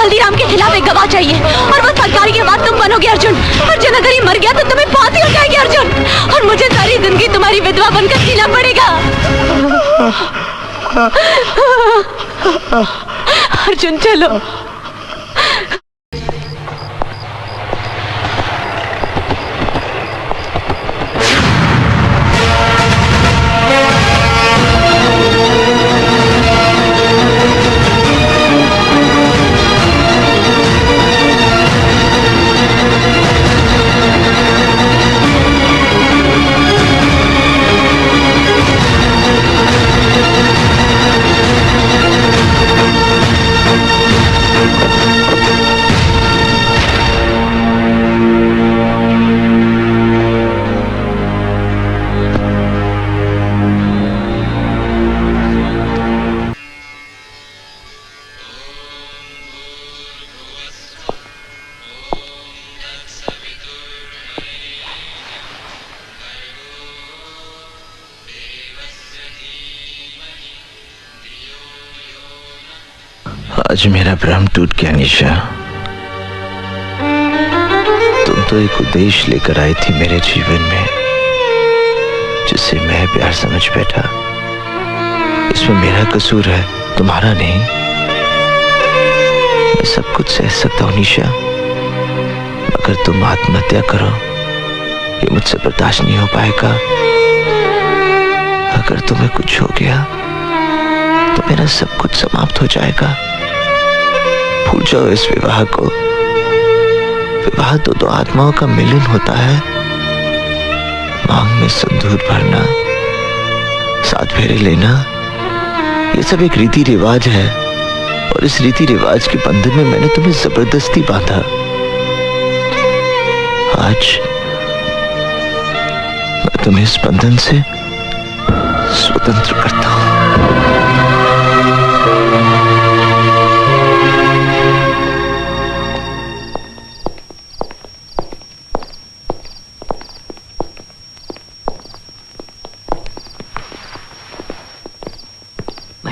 हल्दीराम के खिलाफ एक गवाह चाहिए और वो सरकार की आवाज तुम बनोगे अर्जुन। अर्जुन अगर ये मर गया तो तुम्हें फांसी हो जाएगी अर्जुन, और मुझे सारी जिंदगी तुम्हारी विधवा बनकर जीना पड़ेगा। अर्जुन चलो। आज मेरा भ्रम टूट गया निशा। तुम तो एक उद्देश्य लेकर आई थी मेरे जीवन में, जिसे मैं प्यार समझ बैठा। इसमें मेरा कसूर है, तुम्हारा नहीं। मैं सब कुछ सह सकता हूं निशा, मगर तुम आत्महत्या करो ये मुझसे बर्दाश्त नहीं हो पाएगा। अगर तुम्हें कुछ हो गया तो मेरा सब कुछ समाप्त हो जाएगा। भूल जाओ इस विवाह को। विवाह तो दो आत्माओं का मिलन होता है। मांग में सिंदूर भरना, साथ फेरे लेना, ये सब एक रीति रिवाज है, और इस रीति रिवाज के बंधन में मैंने तुम्हें जबरदस्ती बांधा। आज मैं तुम्हें इस बंधन से स्वतंत्र करता हूं।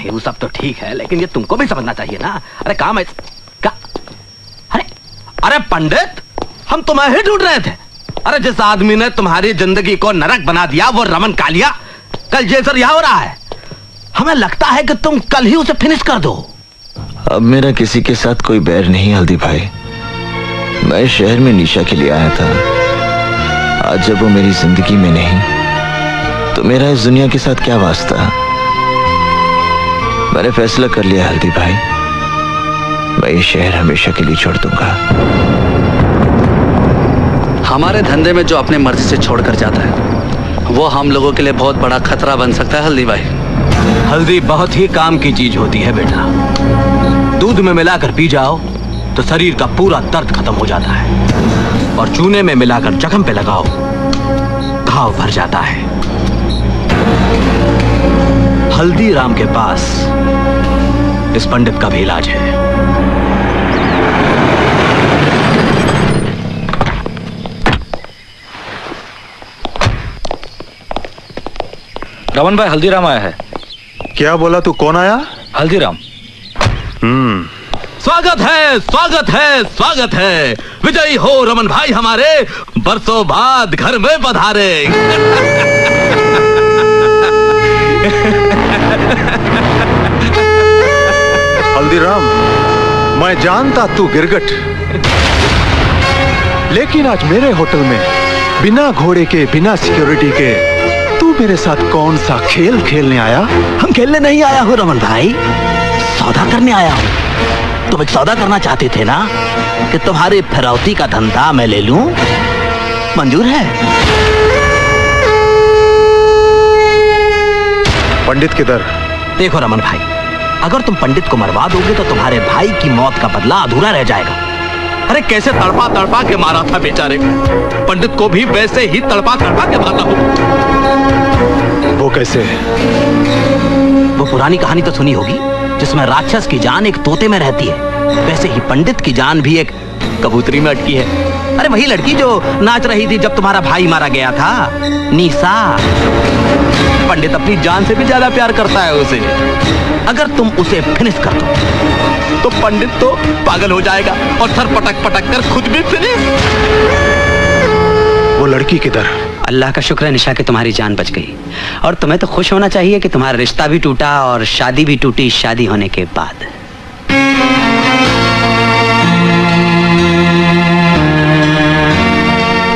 वो सब तो ठीक है, लेकिन ये तुमको भी समझना चाहिए ना। अरे काम है क्या? अरे पंडित, हम तुम्हें ही ढूंढ रहे थे। अरे जिस आदमी ने तुम्हारी जिंदगी को नरक बना दिया वो रमन कालिया कल जेसर यहाँ हो रहा है। हमें लगता है कि तुम कल ही उसे फिनिश कर दो। अब मेरा किसी के साथ कोई बैर नहीं हल्दी भाई। मैं शहर में निशा के लिए आया था। आज जब वो मेरी जिंदगी में नहीं तो मेरा इस दुनिया के साथ क्या वास्ता। मैंने फैसला कर लिया हल्दी भाई, मैं ये शहर हमेशा के लिए छोड़ दूंगा। हमारे धंधे में जो अपने मर्जी से छोड़कर जाता है वो हम लोगों के लिए बहुत बड़ा खतरा बन सकता है हल्दी भाई। हल्दी बहुत ही काम की चीज होती है बेटा। दूध में मिलाकर पी जाओ तो शरीर का पूरा दर्द खत्म हो जाता है, और चूने में मिलाकर जख्म पे लगाओ घाव भर जाता है। हल्दीराम के पास इस पंडित का भी इलाज है। रमन भाई, हल्दीराम आया है। क्या बोला तू? कौन आया? हल्दीराम। स्वागत है, स्वागत है, स्वागत है। विजयी हो रमन भाई हमारे, बरसों बाद घर में पधारे। हल्दीराम, मैं जानता तू गिरगट, लेकिन आज मेरे होटल में बिना घोड़े के, बिना सिक्योरिटी के तू मेरे साथ कौन सा खेल खेलने आया? हम खेलने नहीं आया हूँ रमन भाई, सौदा करने आया हूँ। तुम एक सौदा करना चाहते थे ना कि तुम्हारे फिरौती का धंधा मैं ले लूं, मंजूर है? पंडित किधर? देखो रमन भाई, अगर तुम पंडित को मरवा दोगे तो तुम्हारे भाई की मौत का बदला अधूरा रह जाएगा। अरे कैसे तड़पा तड़पा के मारा था बेचारे को, पंडित को भी वैसे ही तड़पा तड़पा के मारना होगा। वो कैसे? वो पुरानी कहानी तो सुनी होगी जिसमें राक्षस की जान एक तोते में रहती है, वैसे ही पंडित की जान भी एक कबूतरी में अटकी है। अरे वही लड़की जो नाच रही थी जब तुम्हारा भाई मारा गया था, निशा। पंडित अपनी जान से भी ज्यादा प्यार करता है उसे। अगर तुम उसे फिनिश कर दो तो पंडित तो पागल हो जाएगा और सर पटक पटक कर खुद भी फिनिश। वो लड़की किधर? अल्लाह का शुक्र है निशा कि तुम्हारी जान बच गई। और तुम्हें तो खुश होना चाहिए कि तुम्हारा रिश्ता भी टूटा और शादी भी टूटी शादी होने के बाद।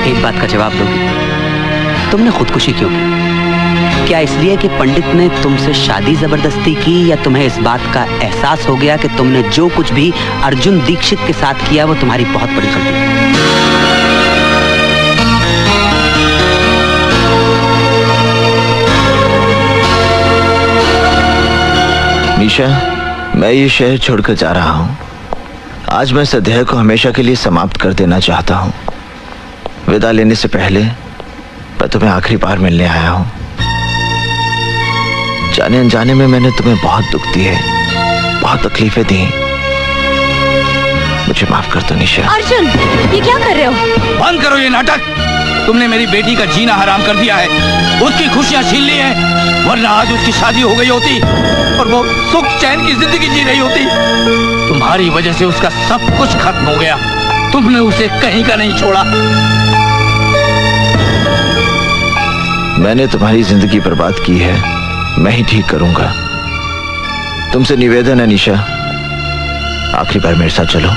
एक बात का जवाब दोगी, तुमने खुदकुशी क्यों की? क्या इसलिए कि पंडित ने तुमसे शादी जबरदस्ती की, या तुम्हें इस बात का एहसास हो गया कि तुमने जो कुछ भी अर्जुन दीक्षित के साथ किया वो तुम्हारी बहुत बड़ी गलती थी? निशा, मैं ये शहर छोड़कर जा रहा हूँ। आज मैं इस अध्याय को हमेशा के लिए समाप्त कर देना चाहता हूँ। विदा लेने से पहले मैं तुम्हें आखिरी बार मिलने आया हूँ। जाने अनजाने में मैंने तुम्हें बहुत दुख दिए, बहुत तकलीफें दी। मुझे माफ कर दो निशा। अर्जुन, ये क्या कर रहे हो? बंद करो ये नाटक। तुमने मेरी बेटी का जीना हराम कर दिया है, उसकी खुशियां छीन ली हैं, वरना आज उसकी शादी हो गई होती और वो सुख चैन की जिंदगी जी रही होती। तुम्हारी वजह से उसका सब कुछ खत्म हो गया। तुमने उसे कहीं का नहीं छोड़ा। मैंने तुम्हारी जिंदगी बर्बाद की है, मैं ही ठीक करूंगा। तुमसे निवेदन है निशा, आखिरी बार मेरे साथ चलो।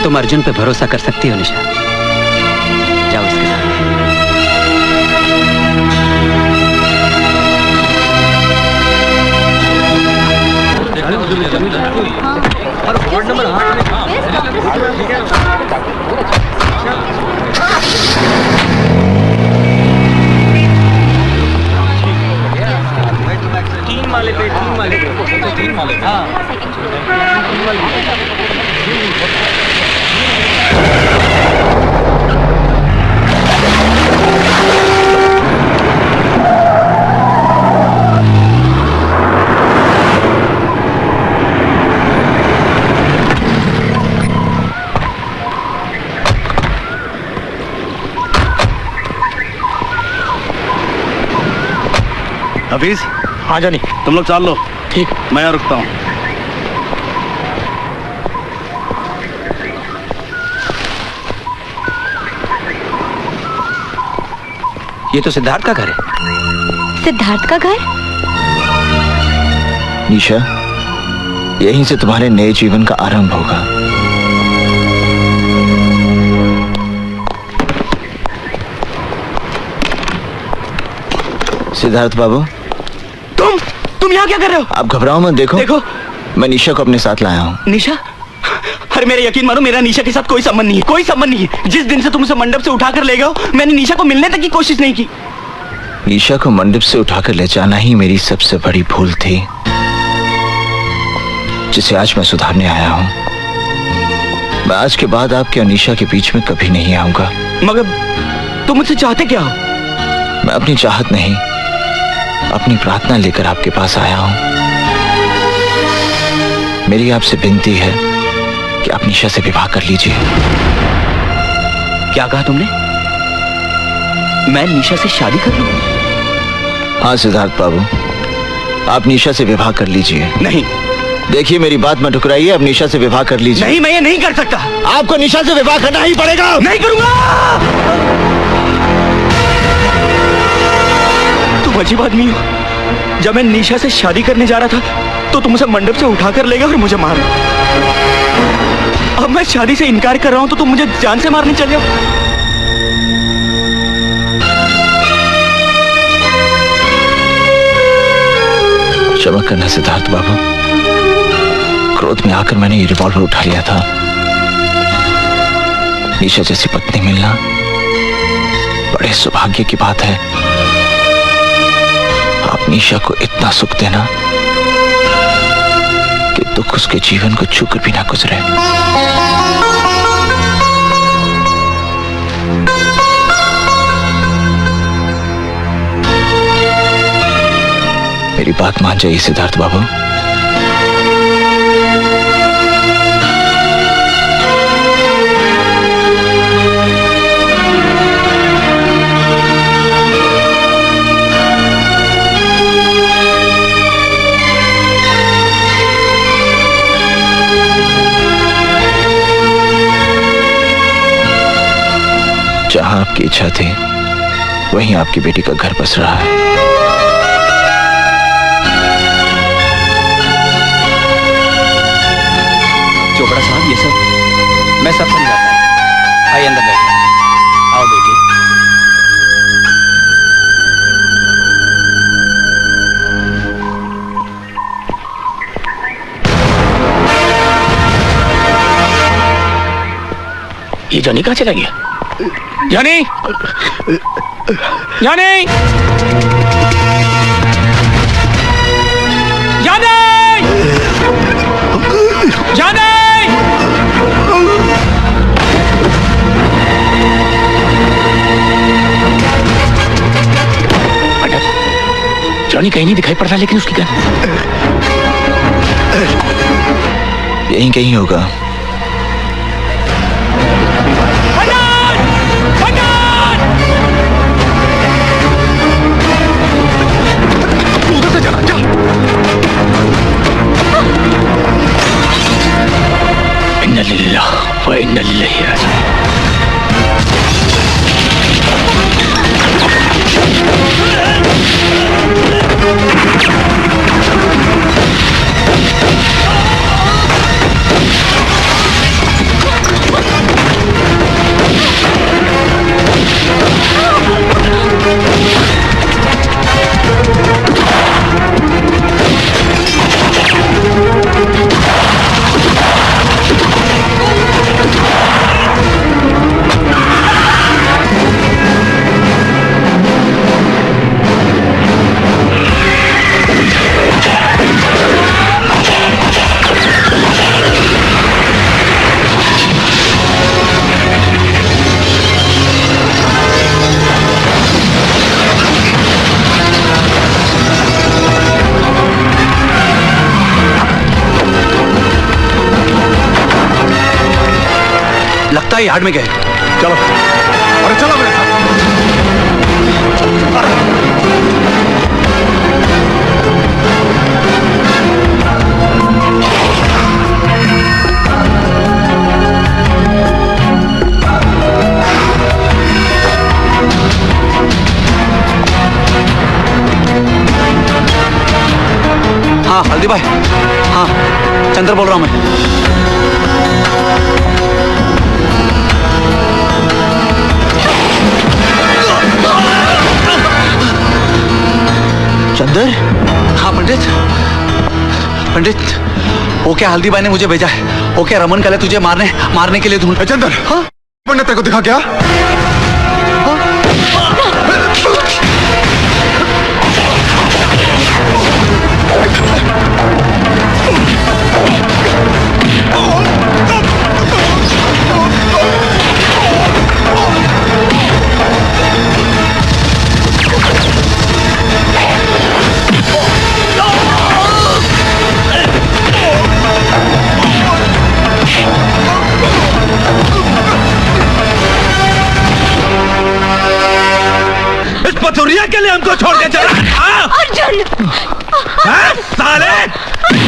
तुम अर्जुन पे भरोसा कर सकती हो निशा, जाओ उसके साथ। हफीज, हाँ जानी। तुम लोग चाल लो। ठीक, मैं यहाँ रुकता हूँ। ये तो सिद्धार्थ का घर है। सिद्धार्थ का घर? निशा, यहीं से तुम्हारे नए जीवन का आरंभ होगा। सिद्धार्थ बाबू, तुम यहाँ क्या कर रहे हो? आप घबराओ मत। देखो मैं निशा को अपने साथ लाया हूँ। निशा? अरे मेरे यकीन मानो, मेरा निशा के साथ कोई संबंध नहीं है, कोई संबंध नहीं है। जिस दिन से तुम उसे मंडप से उठाकर ले गए हो, मैंने निशा को मिलने तक की कोशिश नहीं की। निशा को मंडप से उठाकर ले जाना ही मेरी सबसे बड़ी भूल थी, जिसे आज मैं सुधारने आया हूँ। मैं आज के बाद आपके और निशा के बीच में कभी नहीं आऊंगा। मगर तुम मुझसे चाहते क्या हो? मैं अपनी चाहत नहीं, अपनी प्रार्थना लेकर आपके पास आया हूं। मेरी आपसे विनती है कि आप निशा से विवाह कर लीजिए। क्या कहा तुमने? मैं निशा से शादी कर लूं? हाँ सिद्धार्थ बाबू, आप निशा से विवाह कर लीजिए। नहीं। देखिए मेरी बात मत ठुकराइए, आप निशा से विवाह कर लीजिए। नहीं, मैं ये नहीं कर सकता। आपको निशा से विवाह करना ही पड़ेगा। नहीं करूंगा। तुम अजीब आदमी हो। जब मैं निशा से शादी करने जा रहा था तो तुम उसे मंडप से उठाकर ले गए और मुझे मारा। अब मैं शादी से इनकार कर रहा हूं तो तुम मुझे जान से मारने चले हो। क्षमा करना सिद्धार्थ बाबू, क्रोध में आकर मैंने ये रिवॉल्वर उठा लिया था। निशा जैसी पत्नी मिलना बड़े सौभाग्य की बात है। आप निशा को इतना सुख देना कि दुख उसके जीवन को छूकर भी ना गुजरे। मेरी बात मान जाइए सिद्धार्थ बाबू। आपकी इच्छा थी वहीं आपकी बेटी का घर बस रहा है। चोपड़ा साहब, ये सब मैं सब समझाता हूँ। आइए अंदर बैठिए। आओ बेटी। ये जॉनी कहाँ चला गया? Johnny, Johnny, Johnny, Johnny! Johnny कहीं नहीं दिखाई पड़ता, लेकिन उसकी गन यहीं कहीं होगा। इन्ना लिल्लाह व इन्ना इलैहि राजिऊन। लगता है यार्ड में गए। चलो, अरे चलो मेरे साथ। हाँ हल्दी भाई, हाँ चंद्र बोल रहा हूँ मैं। चंदर? हाँ पंडित, पंडित वो क्या हल्दी भाई ने मुझे भेजा है। वो क्या रमन कल तुझे मारने के लिए ढूंढ। चंदर, हाँ पंडित तेरे को दिखा क्या? पथुरिया के लिए हमको छोड़ के चला। अर्जुन! साले,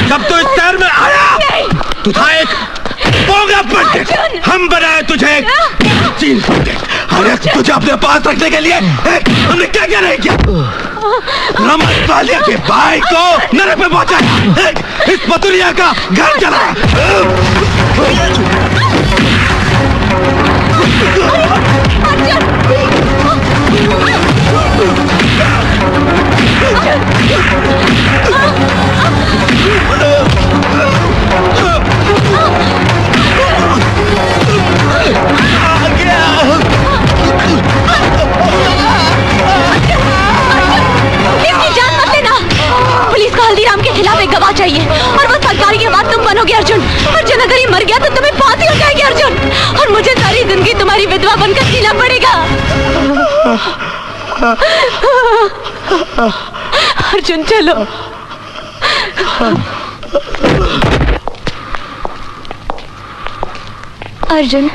जब तू इस शहर में आया तू था एक बोंगा पंडित। हम बनाए तुझे एक चीन पंडित। अरे तुझे अपने पास रखने के लिए हमने क्या क्या नहीं किया। रमन वालिया के भाई को नरक में पहुंचाया, इस पथुरिया का घर चलाया। पुलिस को हल्दीराम के खिलाफ एक गवाह चाहिए और वो सरकारी के बाद तुम बनोगे अर्जुन। अर्जुन अगर ये मर गया तो तुम्हें फांसी हो जाएगी अर्जुन, और मुझे सारी जिंदगी तुम्हारी विधवा बनकर जीना पड़ेगा। अर्जुन चलो। अर्जुन,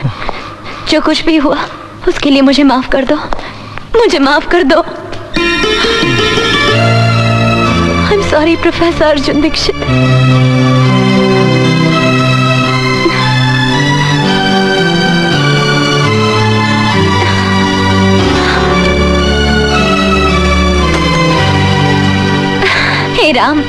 जो कुछ भी हुआ उसके लिए मुझे माफ कर दो, मुझे माफ कर दो। I'm sorry, professor Arjun Dixit. हे राम,